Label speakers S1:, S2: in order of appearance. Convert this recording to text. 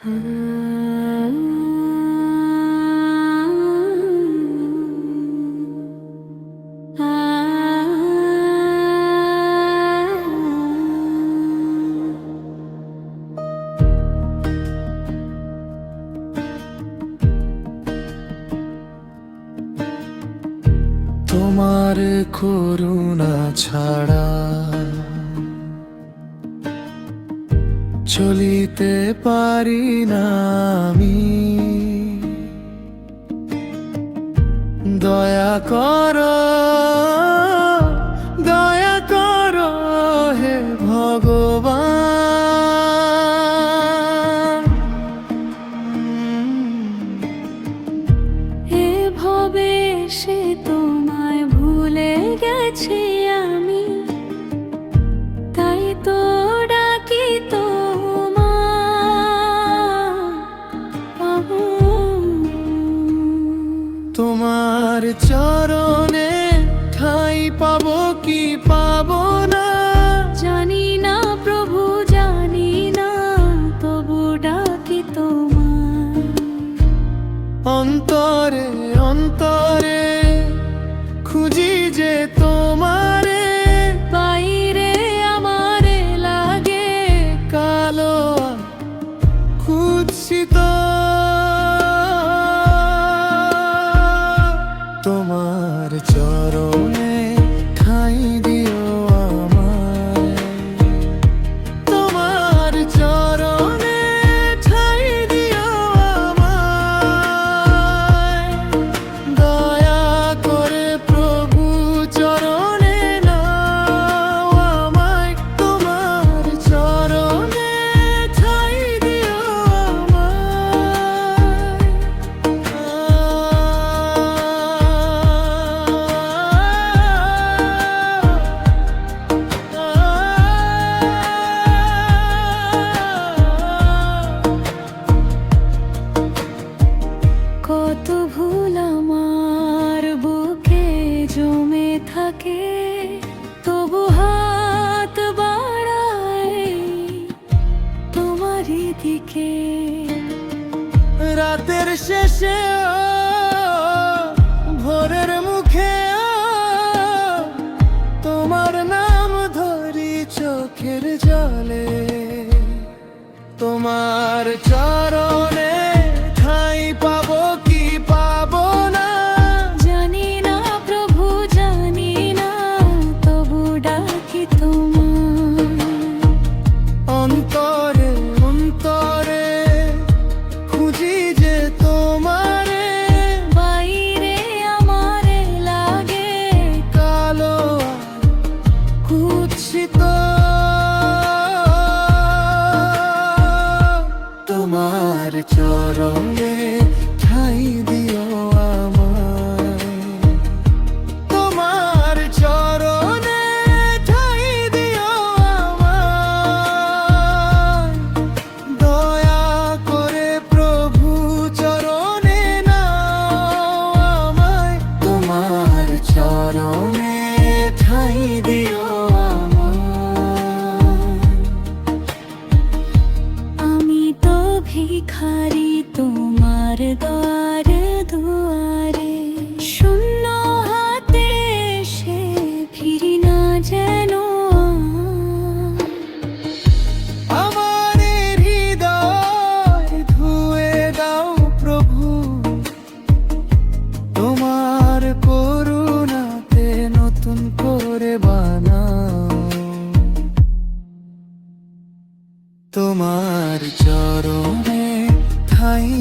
S1: তোমার করুণা ছাড়া চলিতে পারি না আমি। দয়া করো, দয়া করো হে ভগবান।
S2: এ ভবে সে তোমায় ভুলে গেছি আমি, তাই তো ডাকি
S1: তোমার চরণে ঠাঁই পাবো কি পাবো না
S2: জানি না প্রভু, জানি না, তবু ডাকি তোমার।
S1: অন্তরে অন্তরে খুঁজি যে তোমারে,
S2: বাইরে আমারে লাগে
S1: কালো কুৎসিত। তোমার চরণে ঠাঁই দিও আমায়, তোমার চরণে ঠাঁই দিও আমায়। দয়া করে প্রভু চরণে নাও আমায়, তোমার চরণে ঠাঁই দিও
S2: কত ভুল আমার বুকে জমে থাকে, তবু হাত বাড়াই তোমারই দিকে।
S1: রাতের শেষে ভোরের মুখে তোমার নাম ধরি চোখের জলে। তোমার চরণে ঠাঁই পাবো কি পাবো না
S2: জানি না প্রভু, জানি না, তবু ডাকি তোমার।
S1: অন্তরে অন্তরে খুঁজি যে তোমারে,
S2: বাইরে আমারে লাগে
S1: কালো কুৎসিত। তোমার চরণে ঠাঁই দিও আমায়, তোমার চরণে ঠাঁই দিও আমায়। দয়া করে প্রভু চরণে নাও আমায়, তোমার চরণে ঠাঁই দিও
S2: আমি তো ভিখারি তোমার দ্বারে দুয়ারে, শূন্য হাতে সে ফিরি না যেন।
S1: আমার হৃদয় ধুয়ে দাও প্রভু, তোমার করুণাতে নতুন করে বানাও। তোমার চরণে ঠাঁই